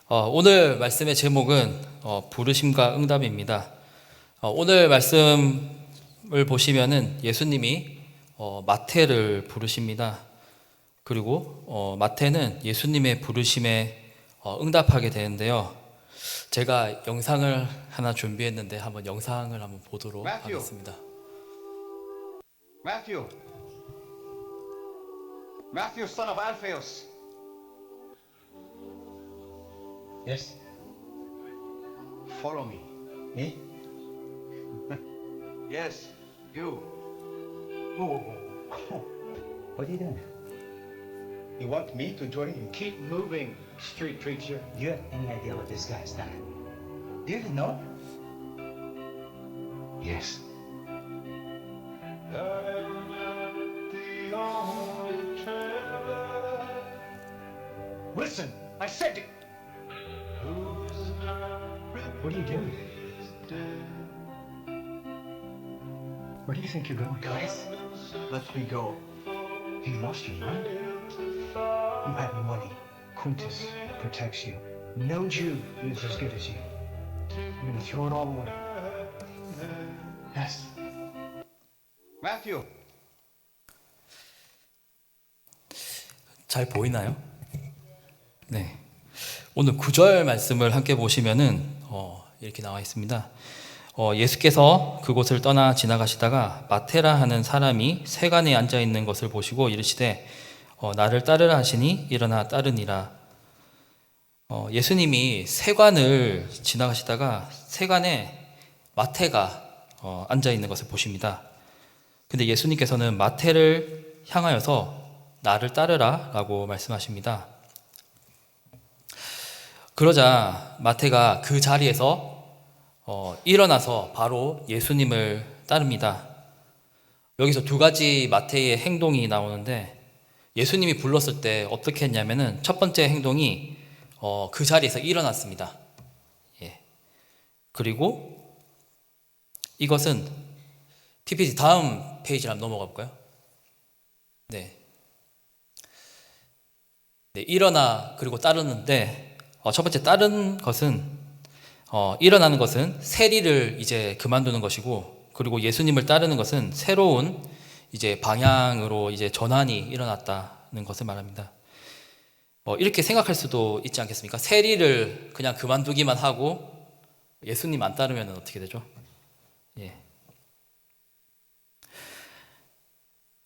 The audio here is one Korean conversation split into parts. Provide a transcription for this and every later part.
오늘 말씀의 제목은 부르심과 응답입니다. 오늘 말씀을 보시면은 예수님이 마태를 부르십니다. 그리고 마태는 예수님의 부르심에 응답하게 되는데요. 제가 영상을 하나 준비했는데 한번 영상을 한번 보도록 하겠습니다. Matthew, son of Alphaeus. Yes, Follow me. me? Yes, you. Whoa. What are you doing? You want me to join you? Keep moving, street preacher. Do you have any idea what this guy's done? Do you even know? Yes. Listen, I said it. What are you doing? Where do you think you're going? Guys, let me go. You lost your mind? You have money. Quintus protects you. No Jew is as good as you. You're gonna throw it all away. Yes. Matthew. 잘 보이나요? 네. 오늘 9절 말씀을 함께 보시면은 이렇게 나와 있습니다. 예수께서 그곳을 떠나 지나가시다가 마테라 하는 사람이 세관에 앉아 있는 것을 보시고 이르시되 나를 따르라 하시니 일어나 따르니라. 예수님이 세관을 지나가시다가 세관에 마태가 앉아 있는 것을 보십니다. 근데 예수님께서는 마태를 향하여서 나를 따르라 라고 말씀하십니다. 그러자 마태가 그 자리에서 일어나서 바로 예수님을 따릅니다. 여기서 두 가지 마태의 행동이 나오는데 예수님이 불렀을 때 어떻게 했냐면은 첫 번째 행동이 그 자리에서 일어났습니다. 예. 그리고 이것은 PPT 다음 페이지로 한번 넘어가 볼까요? 네. 네, 일어나 그리고 따르는데 첫 번째 따른 것은 일어나는 것은 세리를 이제 그만두는 것이고, 그리고 예수님을 따르는 것은 새로운 이제 방향으로 이제 전환이 일어났다는 것을 말합니다. 이렇게 생각할 수도 있지 않겠습니까? 세리를 그냥 그만두기만 하고 예수님 안 따르면 어떻게 되죠? 예.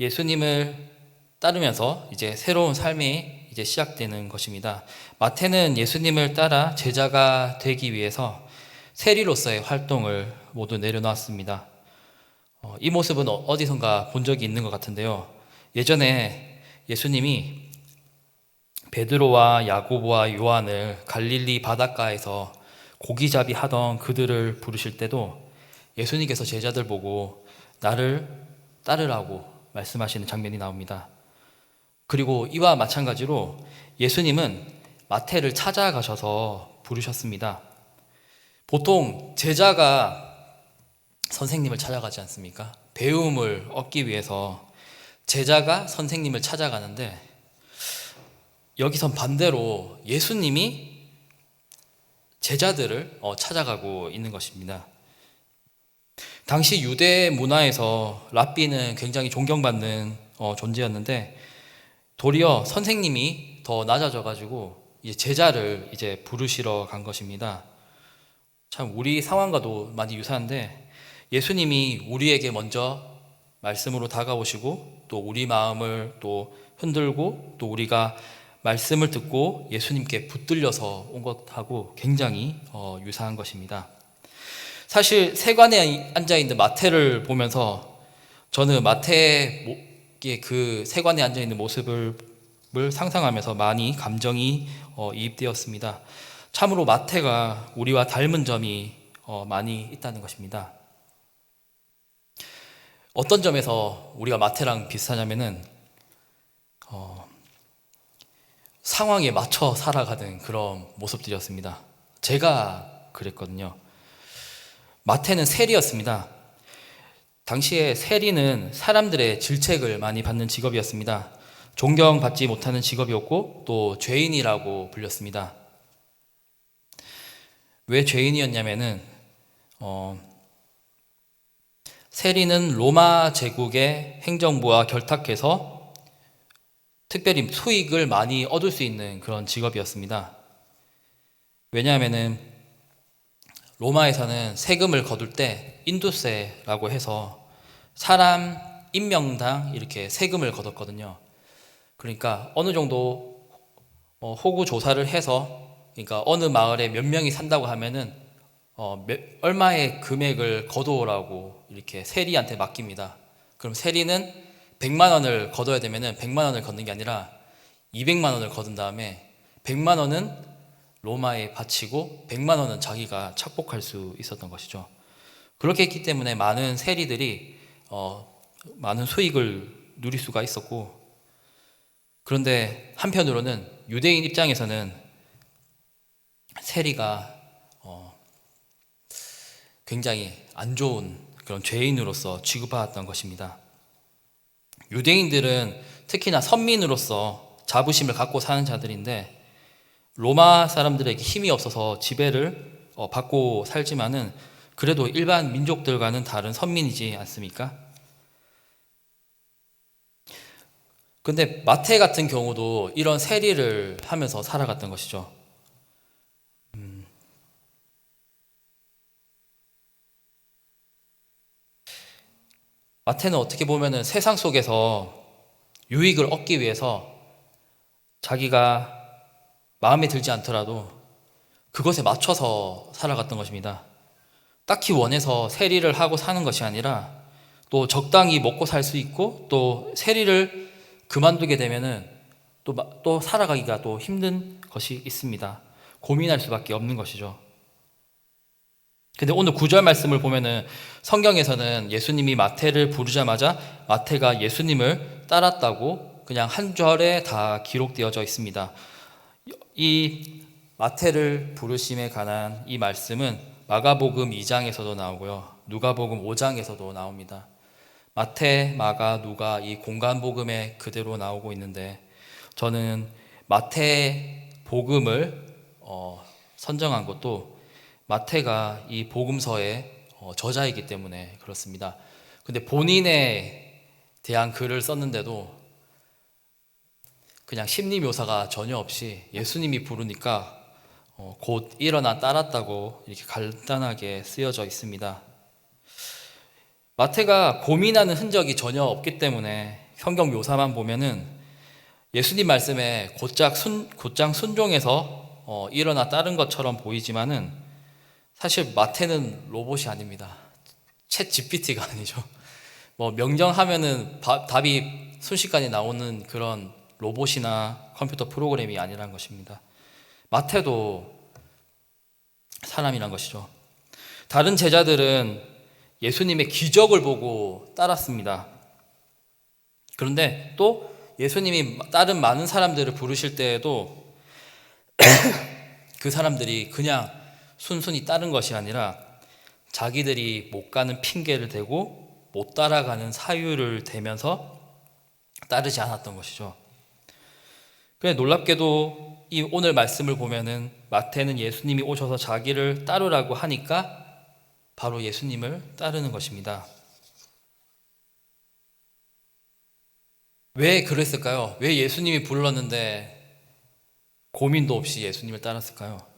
예수님을 따르면서 이제 새로운 삶이 이제 시작되는 것입니다. 마태는 예수님을 따라 제자가 되기 위해서 세리로서의 활동을 모두 내려놓았습니다. 이 모습은 어디선가 본 적이 있는 것 같은데요. 예전에 예수님이 베드로와 야고보와 요한을 갈릴리 바닷가에서 고기잡이 하던 그들을 부르실 때도 예수님께서 제자들 보고 나를 따르라고 말씀하시는 장면이 나옵니다. 그리고 이와 마찬가지로 예수님은 마태를 찾아가셔서 부르셨습니다. 보통 제자가 선생님을 찾아가지 않습니까? 배움을 얻기 위해서 제자가 선생님을 찾아가는데 여기선 반대로 예수님이 제자들을 찾아가고 있는 것입니다. 당시 유대 문화에서 랍비는 굉장히 존경받는 존재였는데 도리어 선생님이 더 낮아져 가지고 이제 제자를 이제 부르시러 간 것입니다. 참 우리 상황과도 많이 유사한데 예수님이 우리에게 먼저 말씀으로 다가오시고 또 우리 마음을 또 흔들고 또 우리가 말씀을 듣고 예수님께 붙들려서 온 것하고 굉장히 유사한 것입니다. 사실 세관에 앉아 있는 마태를 보면서 저는 마태의 그 세관에 앉아 있는 모습을 상상하면서 많이 감정이 이입되었습니다. 참으로 마태가 우리와 닮은 점이 많이 있다는 것입니다. 어떤 점에서 우리가 마태랑 비슷하냐면은 상황에 맞춰 살아가는 그런 모습들이었습니다. 제가 그랬거든요. 마태는 세리였습니다. 당시에 세리는 사람들의 질책을 많이 받는 직업이었습니다. 존경받지 못하는 직업이었고 또 죄인이라고 불렸습니다. 왜 죄인이었냐면은 세리는 로마 제국의 행정부와 결탁해서 특별히 수익을 많이 얻을 수 있는 그런 직업이었습니다. 왜냐하면은 로마에서는 세금을 거둘 때 인두세라고 해서 사람 인명당 이렇게 세금을 거뒀거든요. 그러니까 어느 정도 호구 조사를 해서, 그러니까 어느 마을에 몇 명이 산다고 하면은 얼마의 금액을 거두라고 이렇게 세리한테 맡깁니다. 그럼 세리는 100만 원을 거둬야 되면은 100만 원을 걷는 게 아니라 200만 원을 거둔 다음에 100만 원은 로마에 바치고 100만 원은 자기가 착복할 수 있었던 것이죠. 그렇게 했기 때문에 많은 세리들이 많은 수익을 누릴 수가 있었고, 그런데 한편으로는 유대인 입장에서는 세리가 굉장히 안 좋은 그런 죄인으로서 취급받았던 것입니다. 유대인들은 특히나 선민으로서 자부심을 갖고 사는 자들인데, 로마 사람들에게 힘이 없어서 지배를 받고 살지만은 그래도 일반 민족들과는 다른 선민이지 않습니까? 근데 마태 같은 경우도 이런 세리를 하면서 살아갔던 것이죠. 마태는 어떻게 보면은 세상 속에서 유익을 얻기 위해서 자기가 마음에 들지 않더라도 그것에 맞춰서 살아갔던 것입니다. 딱히 원해서 세리를 하고 사는 것이 아니라 또 적당히 먹고 살 수 있고, 또 세리를 그만두게 되면은 또 살아가기가 또 힘든 것이 있습니다. 고민할 수밖에 없는 것이죠. 근데 오늘 9절 말씀을 보면은 성경에서는 예수님이 마태를 부르자마자 마태가 예수님을 따랐다고 그냥 한 절에 다 기록되어져 있습니다. 이 마태를 부르심에 관한 이 말씀은 마가복음 2장에서도 나오고요, 누가복음 5장에서도 나옵니다. 마태, 마가, 누가 이 공간복음에 그대로 나오고 있는데, 저는 마태 복음을 선정한 것도 마태가 이 복음서의 저자이기 때문에 그렇습니다. 근데 본인에 대한 글을 썼는데도 그냥 심리 묘사가 전혀 없이 예수님이 부르니까 곧 일어나 따랐다고 이렇게 간단하게 쓰여져 있습니다. 마태가 고민하는 흔적이 전혀 없기 때문에 성경 묘사만 보면은 예수님 말씀에 곧장 순종해서 일어나 따른 것처럼 보이지만은 사실 마태는 로봇이 아닙니다. 챗 GPT가 아니죠. 명령하면은 답이 순식간에 나오는 그런 로봇이나 컴퓨터 프로그램이 아니라는 것입니다. 마태도 사람이란 것이죠. 다른 제자들은 예수님의 기적을 보고 따랐습니다. 그런데 또 예수님이 다른 많은 사람들을 부르실 때에도 그 사람들이 그냥 순순히 따른 것이 아니라 자기들이 못 가는 핑계를 대고 못 따라가는 사유를 대면서 따르지 않았던 것이죠. 그래, 놀랍게도 이 오늘 말씀을 보면은 마태는 예수님이 오셔서 자기를 따르라고 하니까 바로 예수님을 따르는 것입니다. 왜 그랬을까요? 왜 예수님이 불렀는데 고민도 없이 예수님을 따랐을까요?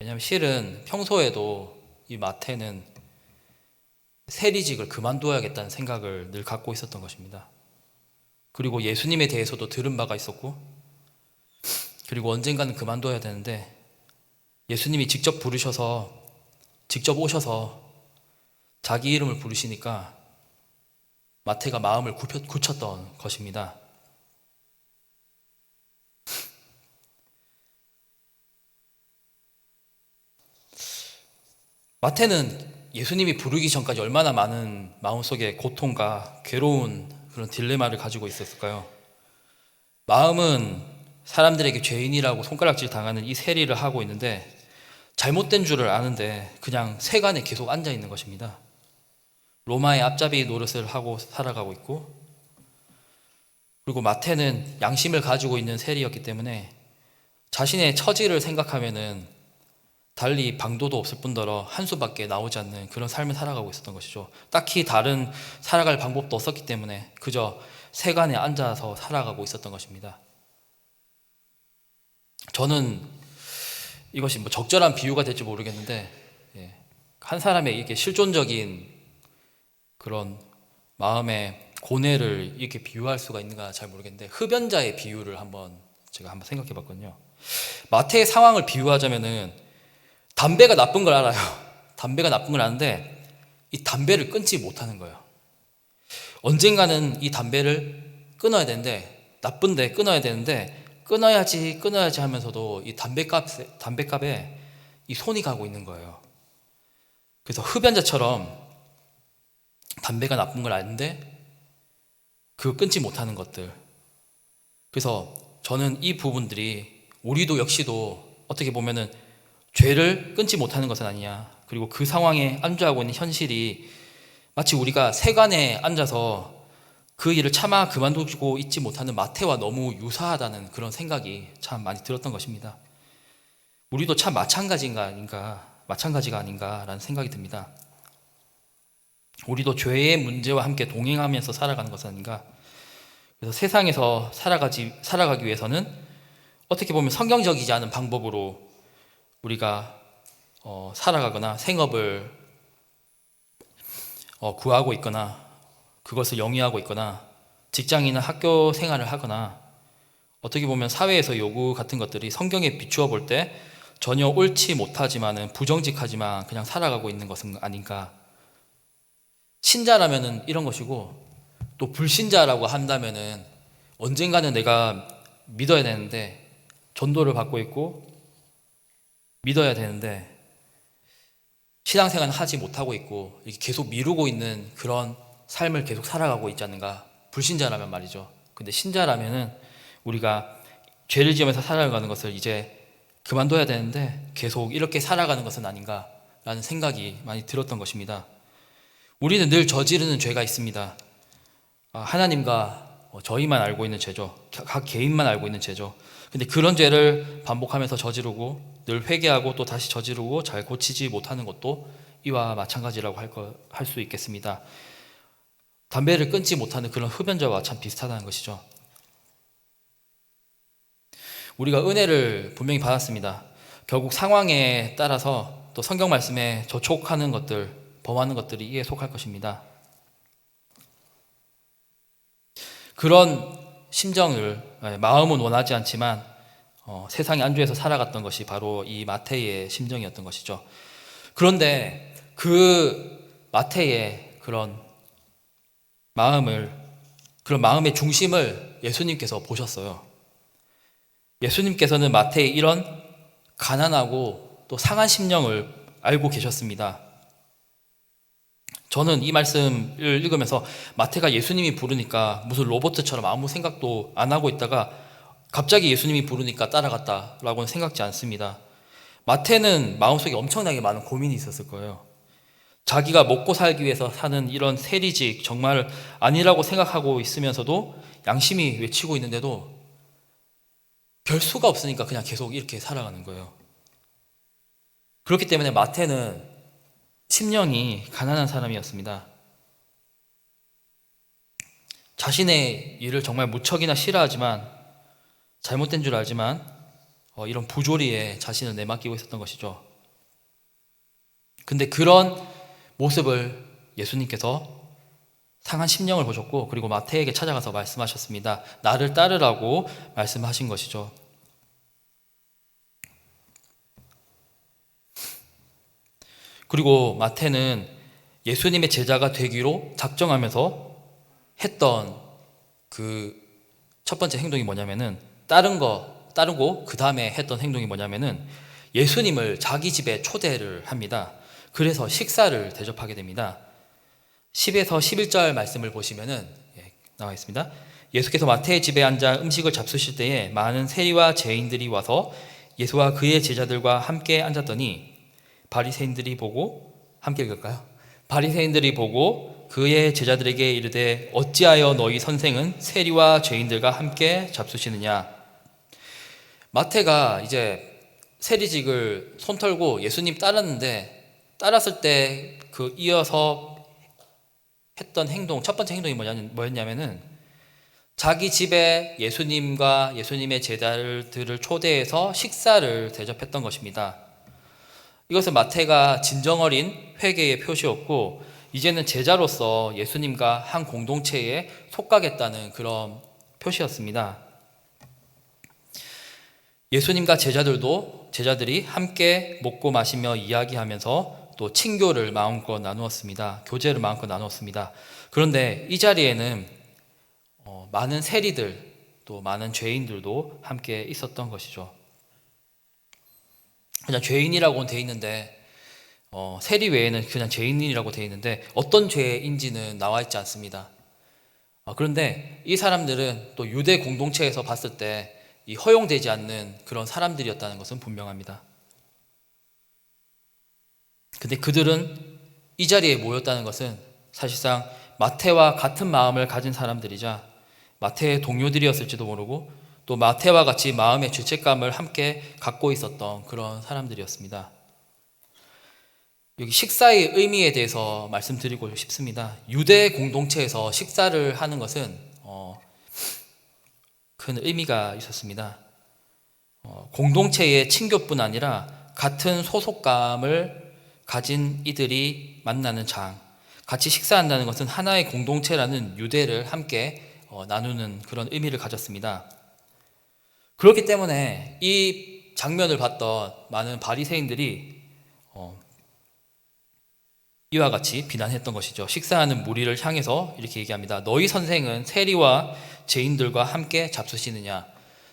왜냐하면 실은 평소에도 이 마태는 세리직을 그만둬야겠다는 생각을 늘 갖고 있었던 것입니다. 그리고 예수님에 대해서도 들은 바가 있었고, 그리고 언젠가는 그만둬야 되는데 예수님이 직접 오셔서 자기 이름을 부르시니까 마태가 마음을 굳혔던 것입니다. 마태는 예수님이 부르기 전까지 얼마나 많은 마음속에 고통과 괴로운 그런 딜레마를 가지고 있었을까요? 마음은 사람들에게 죄인이라고 손가락질 당하는 이 세리를 하고 있는데 잘못된 줄을 아는데 그냥 세간에 계속 앉아 있는 것입니다. 로마의 앞잡이 노릇을 하고 살아가고 있고, 그리고 마태는 양심을 가지고 있는 세리였기 때문에 자신의 처지를 생각하면은 달리 방도도 없을 뿐더러 한 수밖에 나오지 않는 그런 삶을 살아가고 있었던 것이죠. 딱히 다른 살아갈 방법도 없었기 때문에 그저 세간에 앉아서 살아가고 있었던 것입니다. 저는 이것이 뭐 적절한 비유가 될지 모르겠는데, 한 사람의 이게 실존적인 그런 마음의 고뇌를 이렇게 비유할 수가 있는가 잘 모르겠는데, 흡연자의 비유를 제가 한번 생각해 봤거든요. 마태의 상황을 비유하자면은 담배가 나쁜 걸 알아요. 담배가 나쁜 걸 아는데 이 담배를 끊지 못하는 거예요. 언젠가는 이 담배를 끊어야 되는데, 나쁜데 끊어야 되는데 끊어야지 하면서도 이 담배값에 이 손이 가고 있는 거예요. 그래서 흡연자처럼 담배가 나쁜 걸 아는데 그 끊지 못하는 것들. 그래서 저는 이 부분들이 우리도 역시도 어떻게 보면은 죄를 끊지 못하는 것은 아니냐, 그리고 그 상황에 안주하고 있는 현실이 마치 우리가 세간에 앉아서 그 일을 차마 그만두고 있지 못하는 마태와 너무 유사하다는 그런 생각이 참 많이 들었던 것입니다. 우리도 참 마찬가지가 아닌가라는 생각이 듭니다. 우리도 죄의 문제와 함께 동행하면서 살아가는 것은 아닌가. 그래서 세상에서 살아가기 위해서는 어떻게 보면 성경적이지 않은 방법으로 우리가 살아가거나 생업을 구하고 있거나 그것을 영위하고 있거나 직장이나 학교 생활을 하거나 어떻게 보면 사회에서 요구 같은 것들이 성경에 비추어 볼 때 전혀 옳지 못하지만은 부정직하지만 그냥 살아가고 있는 것은 아닌가. 신자라면은 이런 것이고, 또 불신자라고 한다면은 언젠가는 내가 믿어야 되는데, 전도를 받고 있고 믿어야 되는데 신앙생활은 하지 못하고 있고 이렇게 계속 미루고 있는 그런 삶을 계속 살아가고 있지 않는가. 불신자라면 말이죠. 근데 신자라면은 우리가 죄를 지으면서 살아가는 것을 이제 그만둬야 되는데 계속 이렇게 살아가는 것은 아닌가라는 생각이 많이 들었던 것입니다. 우리는 늘 저지르는 죄가 있습니다. 하나님과 저희만 알고 있는 죄죠. 각 개인만 알고 있는 죄죠. 근데 그런 죄를 반복하면서 저지르고 늘 회개하고 또 다시 저지르고 잘 고치지 못하는 것도 이와 마찬가지라고 할 수 있겠습니다. 담배를 끊지 못하는 그런 흡연자와 참 비슷하다는 것이죠. 우리가 은혜를 분명히 받았습니다. 결국 상황에 따라서 또 성경 말씀에 저촉하는 것들, 범하는 것들이 이에 속할 것입니다. 그런 심정을, 마음은 원하지 않지만 세상에 안주해서 살아갔던 것이 바로 이 마태의 심정이었던 것이죠. 그런데 그 마태의 그런 마음의 중심을 예수님께서 보셨어요. 예수님께서는 마태의 이런 가난하고 또 상한 심령을 알고 계셨습니다. 저는 이 말씀을 읽으면서 마태가 예수님이 부르니까 무슨 로봇처럼 아무 생각도 안 하고 있다가 갑자기 예수님이 부르니까 따라갔다라고는 생각지 않습니다. 마태는 마음속에 엄청나게 많은 고민이 있었을 거예요. 자기가 먹고 살기 위해서 사는 이런 세리직 정말 아니라고 생각하고 있으면서도 양심이 외치고 있는데도 별 수가 없으니까 그냥 계속 이렇게 살아가는 거예요. 그렇기 때문에 마태는 심령이 가난한 사람이었습니다. 자신의 일을 정말 무척이나 싫어하지만, 잘못된 줄 알지만 이런 부조리에 자신을 내맡기고 있었던 것이죠. 근데 그런 모습을 예수님께서 상한 심령을 보셨고, 그리고 마태에게 찾아가서 말씀하셨습니다. 나를 따르라고 말씀하신 것이죠. 그리고 마태는 예수님의 제자가 되기로 작정하면서 했던 그 첫 번째 행동이 뭐냐면은 따르고 그 다음에 했던 행동이 뭐냐면은 예수님을 자기 집에 초대를 합니다. 그래서 식사를 대접하게 됩니다. 10에서 11절 말씀을 보시면은 나와 있습니다. 예수께서 마태의 집에 앉아 음식을 잡수실 때에 많은 세리와 죄인들이 와서 예수와 그의 제자들과 함께 앉았더니 바리새인들이 보고, 함께 읽을까요? 바리새인들이 보고 그의 제자들에게 이르되 어찌하여 너희 선생은 세리와 죄인들과 함께 잡수시느냐. 마태가 이제 세리직을 손 털고 예수님 따랐는데, 따랐을 때 그 이어서 했던 행동, 첫 번째 행동이 뭐였냐면은 자기 집에 예수님과 예수님의 제자들을 초대해서 식사를 대접했던 것입니다. 이것은 마태가 진정어린 회개의 표시였고, 이제는 제자로서 예수님과 한 공동체에 속가겠다는 그런 표시였습니다. 예수님과 제자들이 함께 먹고 마시며 이야기하면서 또 친교를 마음껏 나누었습니다. 교제를 마음껏 나누었습니다. 그런데 이 자리에는 많은 세리들, 또 많은 죄인들도 함께 있었던 것이죠. 그냥 죄인이라고는 돼 있는데, 세리 외에는 그냥 죄인이라고 돼 있는데 어떤 죄인지는 나와 있지 않습니다. 그런데 이 사람들은 또 유대 공동체에서 봤을 때 이 허용되지 않는 그런 사람들이었다는 것은 분명합니다. 근데 그들은 이 자리에 모였다는 것은 사실상 마태와 같은 마음을 가진 사람들이자 마태의 동료들이었을지도 모르고 또 마태와 같이 마음의 죄책감을 함께 갖고 있었던 그런 사람들이었습니다. 여기 식사의 의미에 대해서 말씀드리고 싶습니다. 유대 공동체에서 식사를 하는 것은 큰 의미가 있었습니다. 공동체의 친교뿐 아니라 같은 소속감을 가진 이들이 만나는 장, 같이 식사한다는 것은 하나의 공동체라는 유대를 함께 나누는 그런 의미를 가졌습니다. 그렇기 때문에 이 장면을 봤던 많은 바리새인들이 이와 같이 비난했던 것이죠. 식사하는 무리를 향해서 이렇게 얘기합니다. 너희 선생은 세리와 죄인들과 함께 잡수시느냐?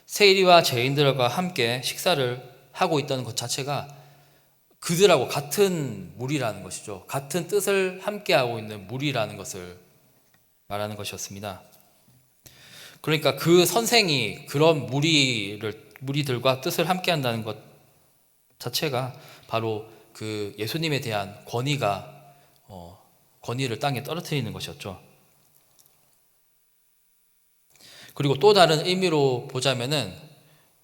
세리와 죄인들과 함께 식사를 하고 있다는 것 자체가 그들하고 같은 무리라는 것이죠. 같은 뜻을 함께하고 있는 무리라는 것을 말하는 것이었습니다. 그러니까 그 선생이 그런 무리들과 뜻을 함께한다는 것 자체가 바로 그 예수님에 대한 권위를 땅에 떨어뜨리는 것이었죠. 그리고 또 다른 의미로 보자면은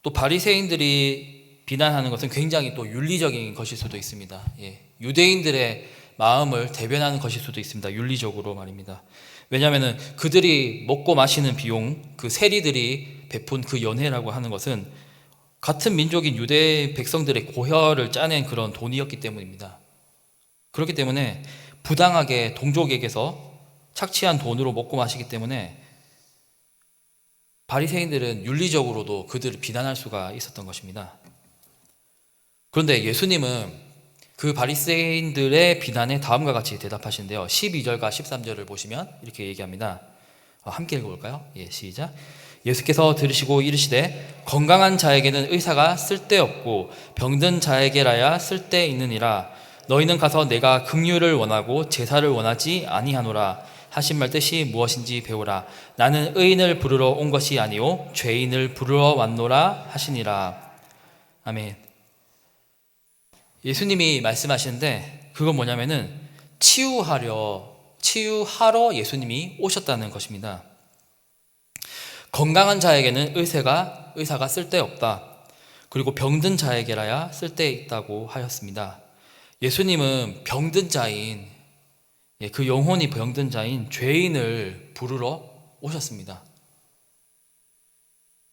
또 바리새인들이 비난하는 것은 굉장히 또 윤리적인 것일 수도 있습니다. 유대인들의 마음을 대변하는 것일 수도 있습니다. 윤리적으로 말입니다. 왜냐하면은 그들이 먹고 마시는 비용, 그 세리들이 베푼 그 연회라고 하는 것은 같은 민족인 유대 백성들의 고혈을 짜낸 그런 돈이었기 때문입니다. 그렇기 때문에 부당하게 동족에게서 착취한 돈으로 먹고 마시기 때문에 바리새인들은 윤리적으로도 그들을 비난할 수가 있었던 것입니다. 그런데 예수님은 그 바리새인들의 비난에 다음과 같이 대답하시는데요. 12절과 13절을 보시면 이렇게 얘기합니다. 함께 읽어볼까요? 시작. 예수께서 들으시고 이르시되 건강한 자에게는 의사가 쓸데없고 병든 자에게라야 쓸데있느니라. 너희는 가서 내가 긍휼을 원하고 제사를 원하지 아니하노라 하신 말 뜻이 무엇인지 배우라. 나는 의인을 부르러 온 것이 아니요 죄인을 부르러 왔노라 하시니라. 아멘. 예수님이 말씀하시는데 그건 뭐냐면은 치유하러 예수님이 오셨다는 것입니다. 건강한 자에게는 의사가 쓸데없다. 그리고 병든 자에게라야 쓸데있다고 하였습니다. 예수님은 병든 자인, 그 영혼이 병든 자인 죄인을 부르러 오셨습니다.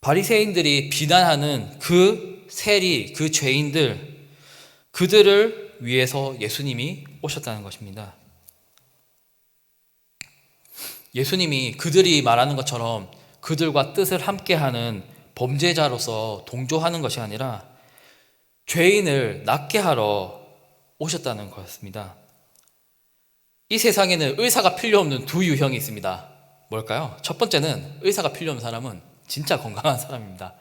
바리새인들이 비난하는 그 세리, 그 죄인들, 그들을 위해서 예수님이 오셨다는 것입니다. 예수님이 그들이 말하는 것처럼 그들과 뜻을 함께하는 범죄자로서 동조하는 것이 아니라 죄인을 낫게 하러 오셨다는 것입니다. 이 세상에는 의사가 필요 없는 두 유형이 있습니다. 뭘까요? 첫 번째는 의사가 필요 없는 사람은 진짜 건강한 사람입니다.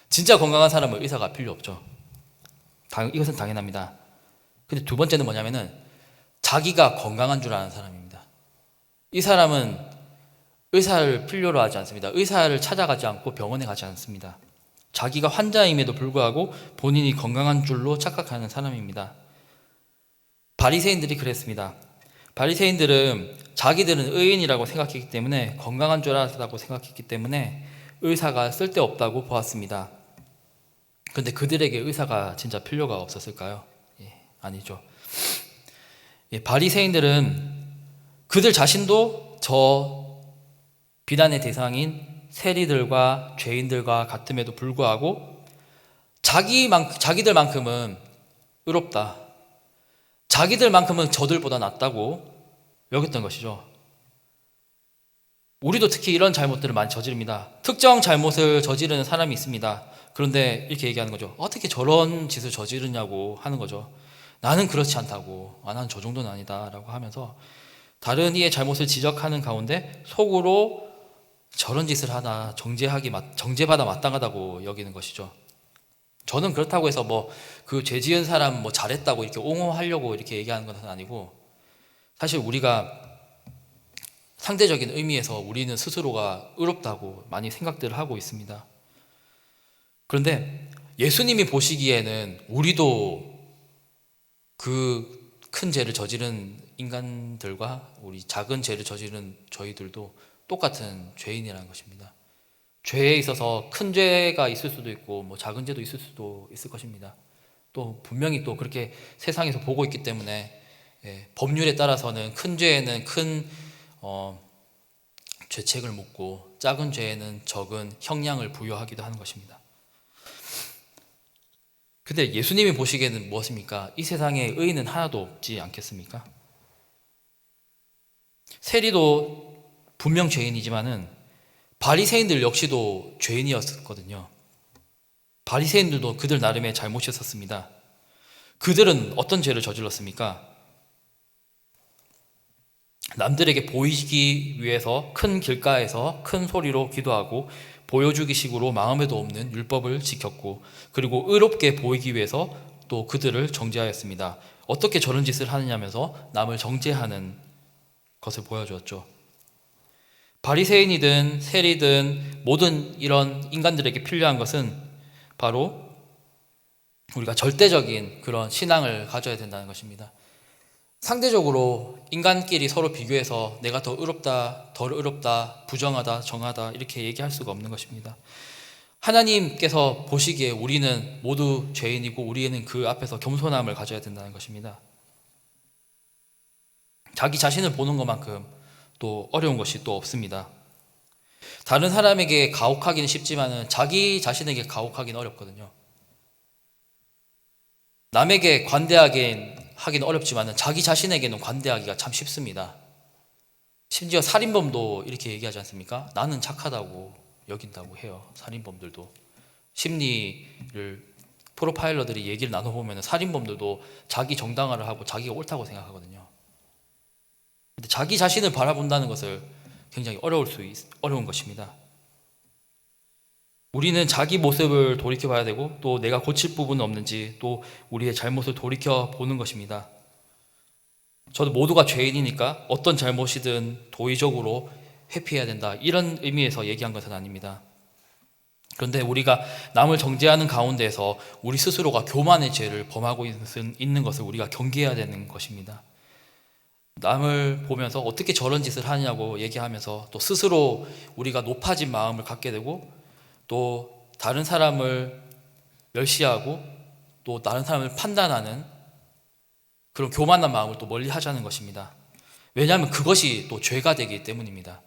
진짜 건강한 사람은 의사가 필요 없죠. 이것은 당연합니다. 근데 두 번째는 뭐냐면은 자기가 건강한 줄 아는 사람입니다. 이 사람은 의사를 필요로 하지 않습니다. 의사를 찾아가지 않고 병원에 가지 않습니다. 자기가 환자임에도 불구하고 본인이 건강한 줄로 착각하는 사람입니다. 바리새인들이 그랬습니다. 바리새인들은 자기들은 의인이라고 생각했기 때문에 건강한 줄 알았다고 생각했기 때문에 의사가 쓸데없다고 보았습니다. 근데 그들에게 의사가 진짜 필요가 없었을까요? 아니죠. 바리새인들은 그들 자신도 저 비난의 대상인 세리들과 죄인들과 같음에도 불구하고 자기들만큼은 의롭다, 자기들만큼은 저들보다 낫다고 여겼던 것이죠. 우리도 특히 이런 잘못들을 많이 저지릅니다. 특정 잘못을 저지르는 사람이 있습니다. 그런데 이렇게 얘기하는 거죠. 어떻게 저런 짓을 저지르냐고 하는 거죠. 나는 그렇지 않다고, 나는 저 정도는 아니다 라고 하면서 다른 이의 잘못을 지적하는 가운데 속으로 저런 짓을 하나 정죄받아 마땅하다고 여기는 것이죠. 저는 그렇다고 해서 뭐 그 죄 지은 사람 뭐 잘했다고 이렇게 옹호하려고 이렇게 얘기하는 것은 아니고, 사실 우리가 상대적인 의미에서 우리는 스스로가 의롭다고 많이 생각들을 하고 있습니다. 그런데 예수님이 보시기에는 우리도 그 큰 죄를 저지른 인간들과 우리 작은 죄를 저지른 저희들도 똑같은 죄인이라는 것입니다. 죄에 있어서 큰 죄가 있을 수도 있고 뭐 작은 죄도 있을 수도 있을 것입니다. 또 분명히 또 그렇게 세상에서 보고 있기 때문에 법률에 따라서는 큰 죄에는 큰 죄책을 묻고 작은 죄에는 적은 형량을 부여하기도 하는 것입니다. 근데 예수님이 보시기에는 무엇입니까? 이 세상에 의인은 하나도 없지 않겠습니까? 세리도 분명 죄인이지만은 바리새인들 역시도 죄인이었거든요. 바리새인들도 그들 나름의 잘못이 있었습니다. 그들은 어떤 죄를 저질렀습니까? 남들에게 보이기 위해서 큰 길가에서 큰 소리로 기도하고 보여주기 식으로 마음에도 없는 율법을 지켰고, 그리고 의롭게 보이기 위해서 또 그들을 정죄하였습니다. 어떻게 저런 짓을 하느냐면서 남을 정죄하는 것을 보여주었죠. 바리새인이든 세리든 모든 이런 인간들에게 필요한 것은 바로 우리가 절대적인 그런 신앙을 가져야 된다는 것입니다. 상대적으로 인간끼리 서로 비교해서 내가 더 의롭다, 덜 의롭다, 부정하다, 정하다 이렇게 얘기할 수가 없는 것입니다. 하나님께서 보시기에 우리는 모두 죄인이고 우리는 그 앞에서 겸손함을 가져야 된다는 것입니다. 자기 자신을 보는 것만큼 또 어려운 것이 또 없습니다. 다른 사람에게 가혹하기는 쉽지만은 자기 자신에게 가혹하기는 어렵거든요. 남에게 하긴 어렵지만 자기 자신에게는 관대하기가 참 쉽습니다. 심지어 살인범도 이렇게 얘기하지 않습니까? 나는 착하다고 여긴다고 해요. 살인범들도. 심리를 프로파일러들이 얘기를 나눠보면 살인범들도 자기 정당화를 하고 자기가 옳다고 생각하거든요. 근데 자기 자신을 바라본다는 것을 굉장히 어려운 것입니다. 우리는 자기 모습을 돌이켜봐야 되고 또 내가 고칠 부분은 없는지 또 우리의 잘못을 돌이켜보는 것입니다. 저도 모두가 죄인이니까 어떤 잘못이든 도의적으로 회피해야 된다, 이런 의미에서 얘기한 것은 아닙니다. 그런데 우리가 남을 정죄하는 가운데에서 우리 스스로가 교만의 죄를 범하고 있는 것을 우리가 경계해야 되는 것입니다. 남을 보면서 어떻게 저런 짓을 하냐고 얘기하면서 또 스스로 우리가 높아진 마음을 갖게 되고 또 다른 사람을 멸시하고 또 다른 사람을 판단하는 그런 교만한 마음을 또 멀리 하자는 것입니다. 왜냐하면 그것이 또 죄가 되기 때문입니다.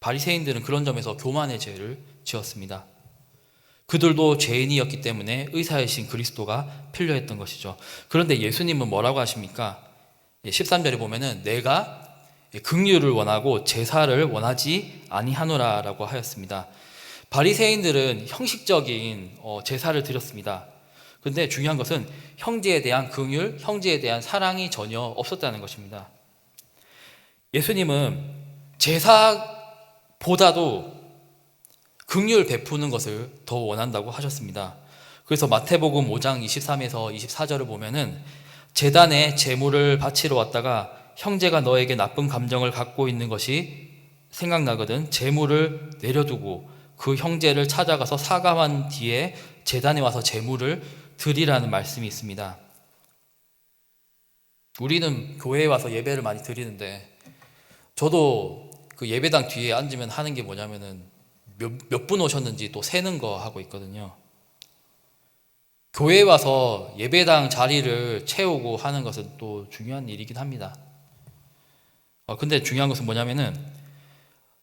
바리새인들은 그런 점에서 교만의 죄를 지었습니다. 그들도 죄인이었기 때문에 의사이신 그리스도가 필요했던 것이죠. 그런데 예수님은 뭐라고 하십니까? 13절에 보면은 내가 긍휼을 원하고 제사를 원하지 아니하노라 라고 하였습니다. 바리새인들은 형식적인 제사를 드렸습니다. 그런데 중요한 것은 형제에 대한 긍휼, 형제에 대한 사랑이 전혀 없었다는 것입니다. 예수님은 제사보다도 긍휼 베푸는 것을 더 원한다고 하셨습니다. 그래서 마태복음 5장 23에서 24절을 보면은 제단에 제물을 바치러 왔다가 형제가 너에게 나쁜 감정을 갖고 있는 것이 생각나거든 제물을 내려두고 그 형제를 찾아가서 사과한 뒤에 제단에 와서 제물을 드리라는 말씀이 있습니다. 우리는 교회에 와서 예배를 많이 드리는데 저도 그 예배당 뒤에 앉으면 하는 게 뭐냐면은 몇 분 오셨는지 또 세는 거 하고 있거든요. 교회에 와서 예배당 자리를 채우고 하는 것은 또 중요한 일이긴 합니다. 근데 중요한 것은 뭐냐면은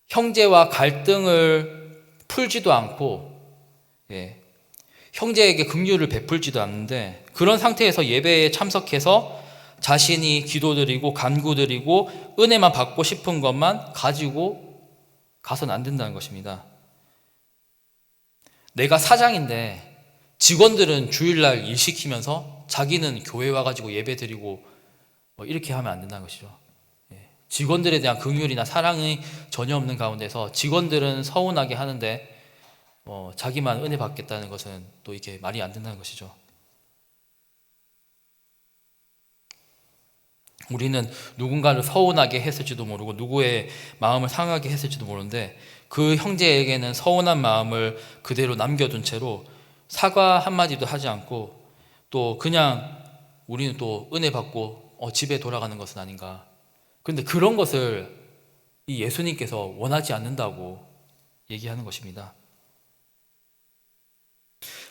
형제와 갈등을 풀지도 않고 형제에게 긍휼을 베풀지도 않는데 그런 상태에서 예배에 참석해서 자신이 기도드리고 간구드리고 은혜만 받고 싶은 것만 가지고 가서는 안 된다는 것입니다. 내가 사장인데 직원들은 주일날 일 시키면서 자기는 교회 와가지고 예배 드리고 이렇게 하면 안 된다는 것이죠. 직원들에 대한 긍휼이나 사랑이 전혀 없는 가운데서 직원들은 서운하게 하는데 자기만 은혜 받겠다는 것은 또 이게 말이 안 된다는 것이죠. 우리는 누군가를 서운하게 했을지도 모르고 누구의 마음을 상하게 했을지도 모르는데 그 형제에게는 서운한 마음을 그대로 남겨둔 채로 사과 한마디도 하지 않고 또 그냥 우리는 또 은혜 받고 집에 돌아가는 것은 아닌가. 그런데 그런 것을 이 예수님께서 원하지 않는다고 얘기하는 것입니다.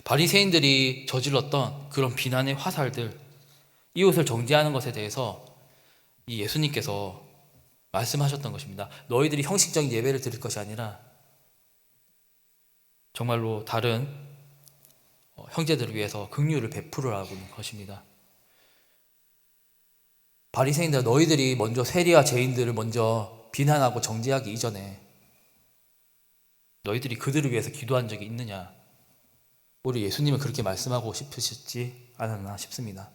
바리새인들이 저질렀던 그런 비난의 화살들, 이웃을 정죄하는 것에 대해서 이 예수님께서 말씀하셨던 것입니다. 너희들이 형식적인 예배를 드릴 것이 아니라 정말로 다른 형제들을 위해서 긍휼을 베풀으라고 하는 것입니다. 바리새인들 너희들이 먼저 세리와 죄인들을 먼저 비난하고 정죄하기 이전에 너희들이 그들을 위해서 기도한 적이 있느냐? 우리 예수님은 그렇게 말씀하고 싶으시지 않았나 싶습니다.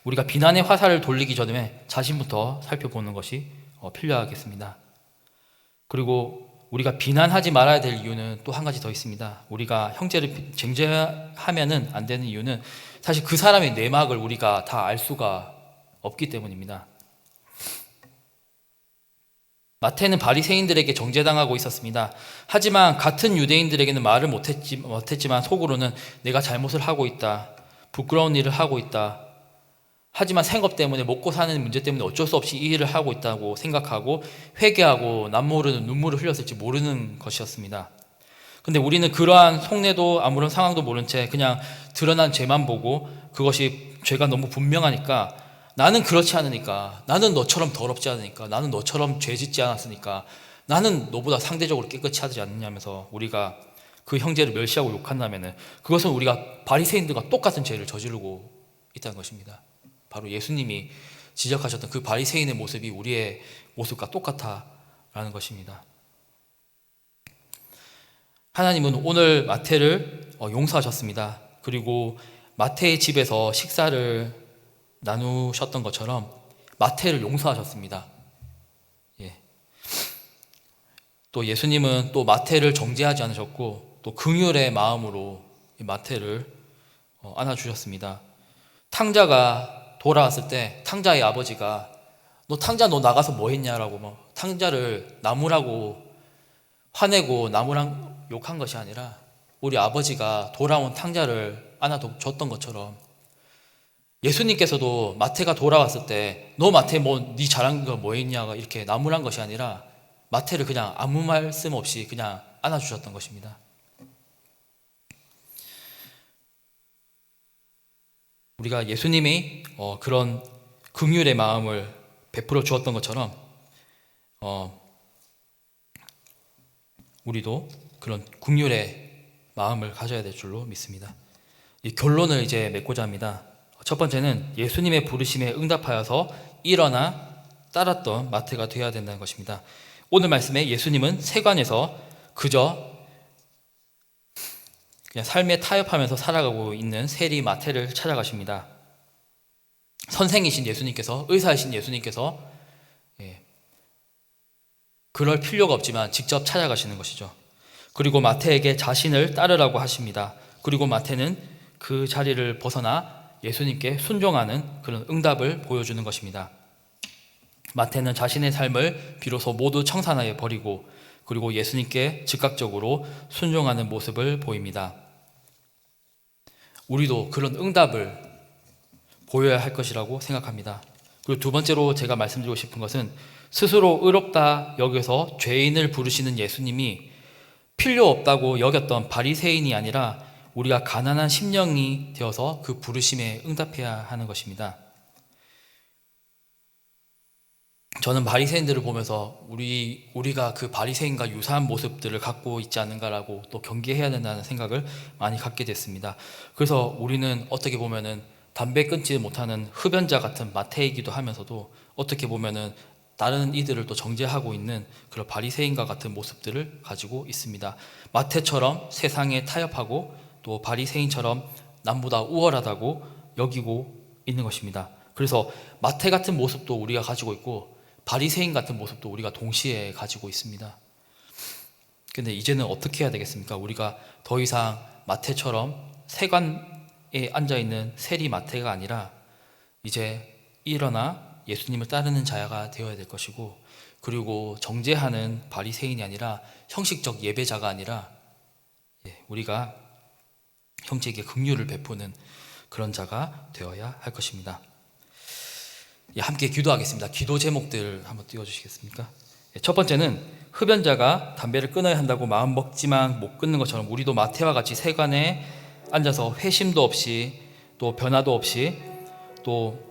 우리가 비난의 화살을 돌리기 전에 자신부터 살펴보는 것이 필요하겠습니다. 그리고 우리가 비난하지 말아야 될 이유는 또 한 가지 더 있습니다. 우리가 형제를 쟁죄하면은 안 되는 이유는 사실 그 사람의 내막을 우리가 다 알 수가 없기 때문입니다. 마태는 바리새인들에게 정죄당하고 있었습니다. 하지만 같은 유대인들에게는 말을 못했지만 속으로는 내가 잘못을 하고 있다. 부끄러운 일을 하고 있다. 하지만 생업 때문에 먹고 사는 문제 때문에 어쩔 수 없이 이 일을 하고 있다고 생각하고 회개하고 남모르는 눈물을 흘렸을지 모르는 것이었습니다. 근데 우리는 그러한 속내도 아무런 상황도 모른 채 그냥 드러난 죄만 보고 그것이 죄가 너무 분명하니까 나는 그렇지 않으니까, 나는 너처럼 더럽지 않으니까, 나는 너처럼 죄 짓지 않았으니까, 나는 너보다 상대적으로 깨끗이 하지 않느냐면서 우리가 그 형제를 멸시하고 욕한다면 그것은 우리가 바리새인들과 똑같은 죄를 저지르고 있다는 것입니다. 바로 예수님이 지적하셨던 그 바리새인의 모습이 우리의 모습과 똑같다라는 것입니다. 하나님은 오늘 마태를 용서하셨습니다. 그리고 마태의 집에서 식사를 나누셨던 것처럼 마태를 용서하셨습니다. 또 예수님은 또 마태를 정죄하지 않으셨고 또 긍휼의 마음으로 마태를 안아주셨습니다. 탕자가 돌아왔을 때 탕자의 아버지가 너 나가서 뭐 했냐라고 탕자를 나무라고 화내고 나무랑 욕한 것이 아니라 우리 아버지가 돌아온 탕자를 안아줬던 것처럼 예수님께서도 마태가 돌아왔을 때 너 마태 네 잘한 거 뭐 했냐가 이렇게 나무란 것이 아니라 마태를 그냥 아무 말씀 없이 그냥 안아주셨던 것입니다. 우리가 예수님이 그런 긍휼의 마음을 베풀어 주었던 것처럼 우리도 그런 긍휼의 마음을 가져야 될 줄로 믿습니다. 이 결론을 이제 맺고자 합니다. 첫 번째는 예수님의 부르심에 응답하여서 일어나 따랐던 마태가 되어야 된다는 것입니다. 오늘 말씀에 예수님은 세관에서 그저 그냥 삶에 타협하면서 살아가고 있는 세리 마태를 찾아가십니다. 선생이신 예수님께서, 의사이신 예수님께서 그럴 필요가 없지만 직접 찾아가시는 것이죠. 그리고 마태에게 자신을 따르라고 하십니다. 그리고 마태는 그 자리를 벗어나 예수님께 순종하는 그런 응답을 보여주는 것입니다. 마태는 자신의 삶을 비로소 모두 청산하여 버리고 그리고 예수님께 즉각적으로 순종하는 모습을 보입니다. 우리도 그런 응답을 보여야 할 것이라고 생각합니다. 그리고 두 번째로 제가 말씀드리고 싶은 것은 스스로 의롭다 여기서 죄인을 부르시는 예수님이 필요 없다고 여겼던 바리새인이 아니라 우리가 가난한 심령이 되어서 그 부르심에 응답해야 하는 것입니다. 저는 바리새인들을 보면서 우리가 그 바리새인과 유사한 모습들을 갖고 있지 않은가라고 또 경계해야 된다는 생각을 많이 갖게 됐습니다. 그래서 우리는 어떻게 보면은 담배 끊지 못하는 흡연자 같은 마태이기도 하면서도 어떻게 보면은 다른 이들을 또 정죄하고 있는 그런 바리새인과 같은 모습들을 가지고 있습니다. 마태처럼 세상에 타협하고 또 바리새인처럼 남보다 우월하다고 여기고 있는 것입니다. 그래서 마태 같은 모습도 우리가 가지고 있고 바리새인 같은 모습도 우리가 동시에 가지고 있습니다. 근데 이제는 어떻게 해야 되겠습니까? 우리가 더 이상 마태처럼 세관에 앉아있는 세리 마태가 아니라 이제 일어나 예수님을 따르는 자가 되어야 될 것이고, 그리고 정죄하는 바리새인이 아니라 형식적 예배자가 아니라 우리가 형제에게 긍휼을 베푸는 그런 자가 되어야 할 것입니다. 함께 기도하겠습니다. 기도 제목들 한번 띄워주시겠습니까? 첫 번째는 흡연자가 담배를 끊어야 한다고 마음 먹지만 못 끊는 것처럼 우리도 마태와 같이 세관에 앉아서 회심도 없이 또 변화도 없이 또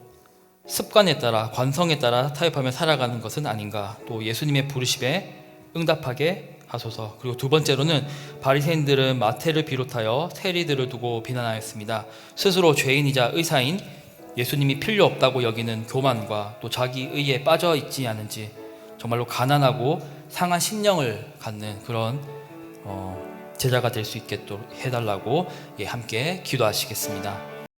습관에 따라 관성에 따라 타협하며 살아가는 것은 아닌가, 또 예수님의 부르심에 응답하게 하소서. 그리고 두 번째로는 바리새인들은 마태를 비롯하여 세리들을 두고 비난하였습니다. 스스로 죄인이자 의사인 예수님이 필요 없다고 여기는 교만과 또 자기 의에 빠져 있지 않은지 정말로 가난하고 상한 심령을 갖는 그런 제자가 될 수 있게 또 해달라고 함께 기도하시겠습니다.